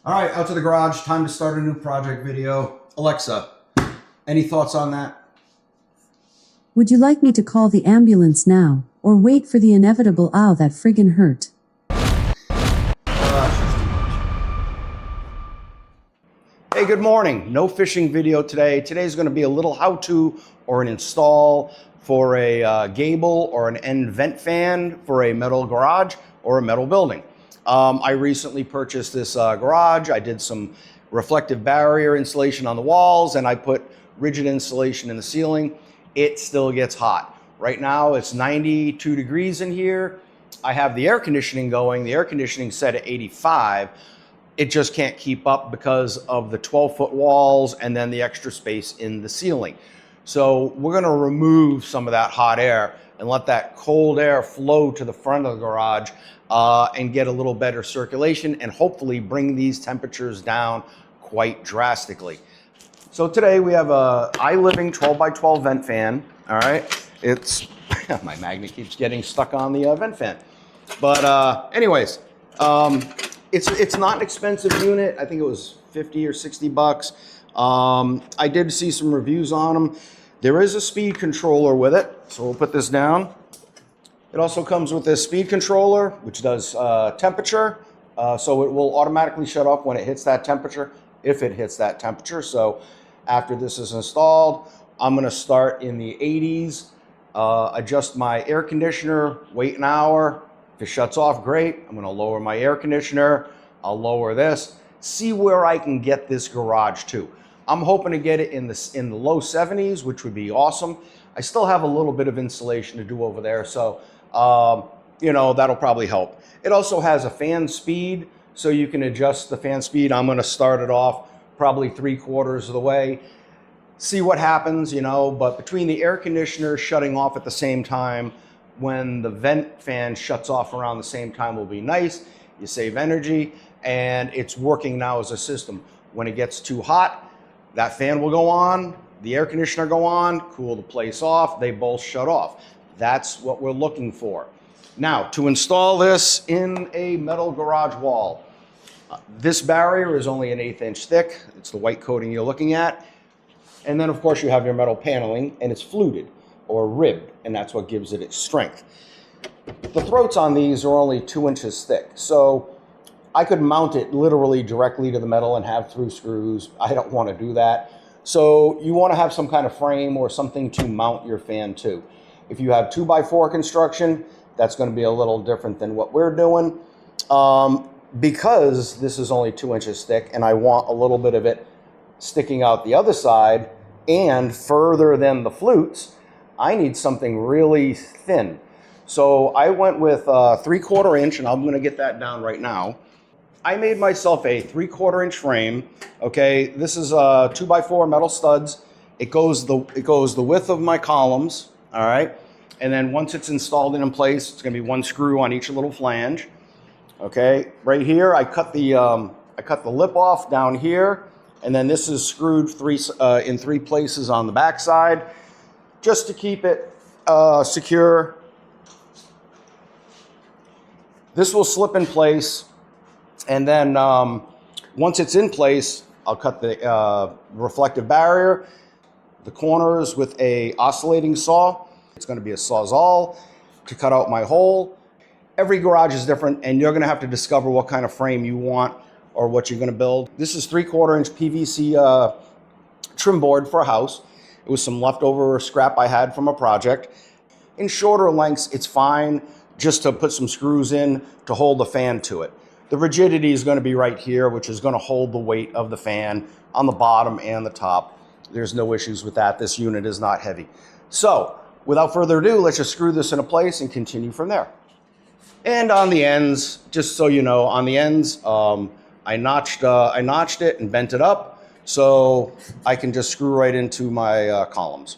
All right, out to the garage. Time to start a new project video. Alexa, any thoughts on that? Would you like me to call the ambulance now, or wait for the inevitable ow that friggin' hurt? Hey, good morning. No fishing video today. Today's going to be a little how-to or an install for a gable or an end vent fan for a metal garage or a metal building. I recently purchased this garage. I did some reflective barrier insulation on the walls and I put rigid insulation in the ceiling. It still gets hot. Right now it's 92 degrees in here. I have the air conditioning going. The air conditioning set at 85. It just can't keep up because of the 12-foot walls and then the extra space in the ceiling. So we're going to remove some of that hot air and let that cold air flow to the front of the garage and get a little better circulation and hopefully bring these temperatures down quite drastically. So today we have a iLiving 12x12 vent fan. All right, it's my magnet keeps getting stuck on the vent fan. But anyways, it's not an expensive unit. I think it was 50 or 60 bucks. I did see some reviews on them. There is a speed controller with it, so we'll put this down. It also comes with this speed controller, which does temperature. So it will automatically shut off when it hits that temperature, if it hits that temperature. So after this is installed, I'm gonna start in the 80s, adjust my air conditioner, wait an hour. If it shuts off, great. I'm gonna lower my air conditioner. I'll lower this, see where I can get this garage to. I'm hoping to get it in the low 70s, which would be awesome. I still have a little bit of insulation to do over there, so you know, that'll probably help. It also has a fan speed, so you can adjust the fan speed. I'm gonna start it off probably 3/4 of the way. See what happens, you know, but between the air conditioner shutting off at the same time, when the vent fan shuts off around the same time will be nice. You save energy, and it's working now as a system. When it gets too hot, that fan will go on, the air conditioner go on, cool the place off, they both shut off. That's what we're looking for. Now, to install this in a metal garage wall, this barrier is only an 1/8 inch thick. It's the white coating you're looking at. And then of course you have your metal paneling, and it's fluted or ribbed, and that's what gives it its strength. The throats on these are only 2 inches thick, so I could mount it literally directly to the metal and have through screws. I don't want to do that. So you want to have some kind of frame or something to mount your fan to. If you have 2x4 construction, that's going to be a little different than what we're doing. Because this is only 2 inches thick and I want a little bit of it sticking out the other side and further than the flutes, I need something really thin. So I went with 3/4 inch, and I'm going to get that down right now. I made myself a 3/4 inch frame. Okay, this is 2x4 metal studs. It goes the width of my columns. All right, and then once it's installed and in place, it's going to be one screw on each little flange. Okay, right here I cut the lip off down here, and then this is screwed in three places on the back side, just to keep it secure. This will slip in place, and then once it's in place, I'll cut the reflective barrier, the corners with a oscillating saw. It's going to be a Sawzall to cut out my hole. Every garage is different, and you're going to have to discover what kind of frame you want or what you're going to build. This is 3/4 inch PVC trim board for a house. It was some leftover scrap I had from a project. In shorter lengths, it's fine just to put some screws in to hold the fan to it. The rigidity is going to be right here, which is going to hold the weight of the fan on the bottom and the top. There's no issues with that. This unit is not heavy. So without further ado, let's just screw this into place and continue from there. And on the ends, just so you know, on the ends, I notched it and bent it up so I can just screw right into my columns.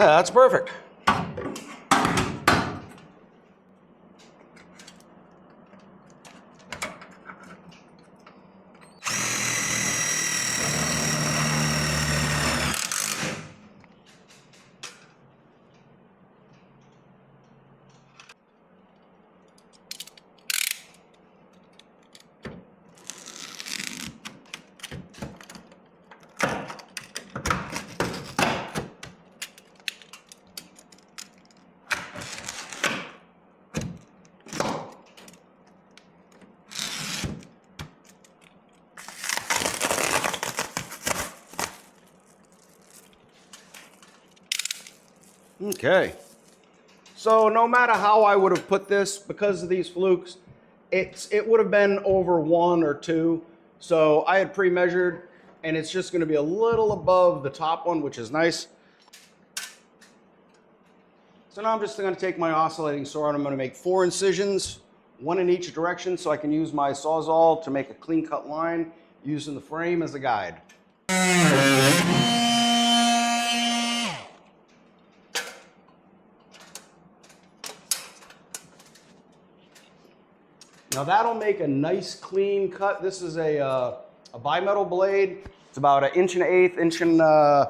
That's perfect. Okay, so no matter how I would have put this, because of these flukes, it would have been over 1 or 2. So I had pre-measured, and it's just going to be a little above the top one, which is nice. So now I'm just going to take my oscillating saw and I'm going to make 4 incisions, 1 in each direction, so I can use my Sawzall to make a clean cut line using the frame as a guide. Now that'll make a nice clean cut. This is a bimetal blade. It's about 1 1/8 inch, an 1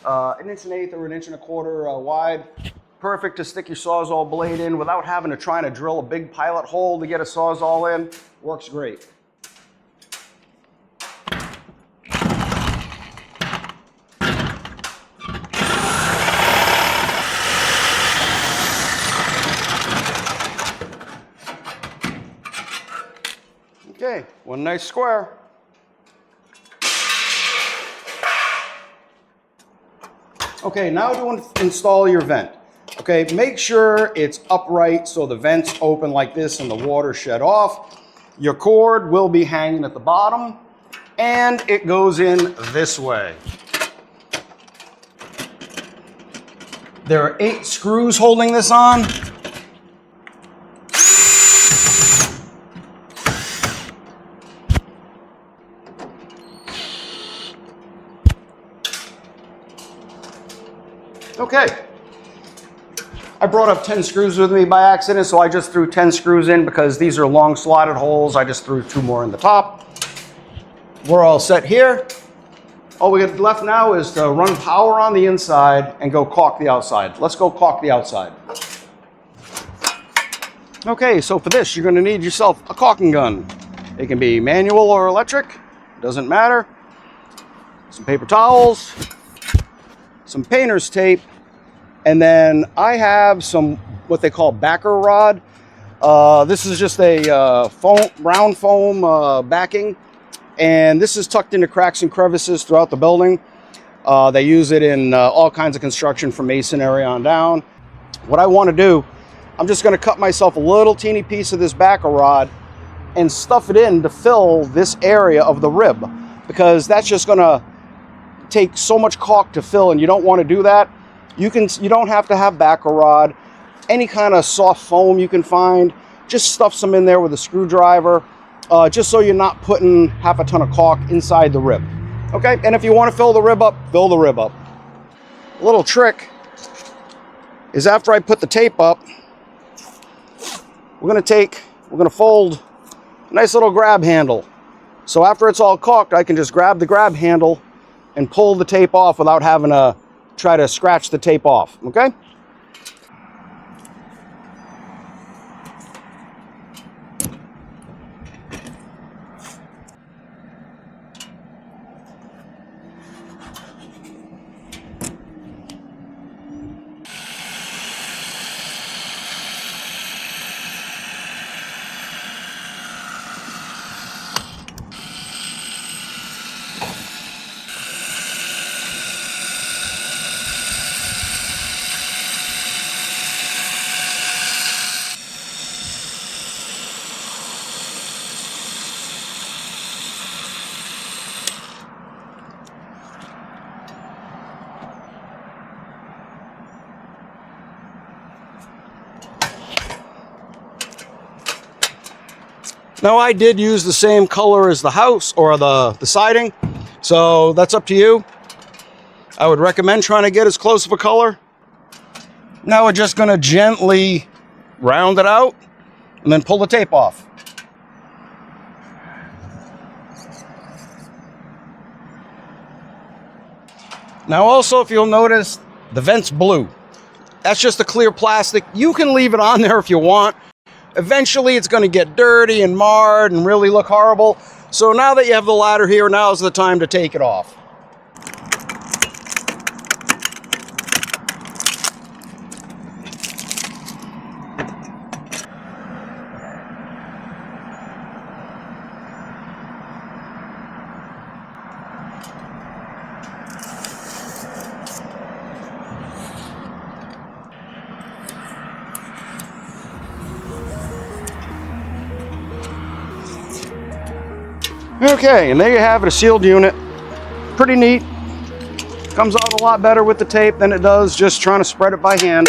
1/8 or 1 1/4 wide. Perfect to stick your Sawzall blade in without having to try to drill a big pilot hole to get a Sawzall in. Works great. Okay, 1 nice square. Okay, now to install your vent. Okay, make sure it's upright so the vent's open like this and the water shed off. Your cord will be hanging at the bottom and it goes in this way. There are 8 screws holding this on. Okay, I brought up 10 screws with me by accident, so I just threw 10 screws in because these are long slotted holes. I just threw 2 more in the top. We're all set here. All we got left now is to run power on the inside and go caulk the outside. Let's go caulk the outside. Okay, so for this, you're going to need yourself a caulking gun. It can be manual or electric, doesn't matter. Some paper towels, some painter's tape, and then I have some what they call backer rod. This is just a round foam backing, and this is tucked into cracks and crevices throughout the building. They use it in all kinds of construction from masonry on down. What I want to do, I'm just going to cut myself a little teeny piece of this backer rod and stuff it in to fill this area of the rib, because that's just going to take so much caulk to fill, and you don't want to do that. You don't have to have backer rod. Any kind of soft foam you can find, just stuff some in there with a screwdriver, just so you're not putting half a ton of caulk inside the rib. Okay, and if you want to fill the rib up, fill the rib up. A little trick is after I put the tape up, we're going to fold a nice little grab handle. So after it's all caulked, I can just grab the grab handle and pull the tape off without having to try to scratch the tape off, okay? Now I did use the same color as the house or the siding, so that's up to you. I would recommend trying to get as close of a color Now we're just going to gently round it out and then pull the tape off. Now also, if you'll notice, the vent's blue. That's just a clear plastic. You can leave it on there if you want. Eventually it's going to get dirty and marred and really look horrible. So now that you have the ladder here, now is the time to take it off. Okay, and there you have it, a sealed unit. Pretty neat. Comes out a lot better with the tape than it does just trying to spread it by hand.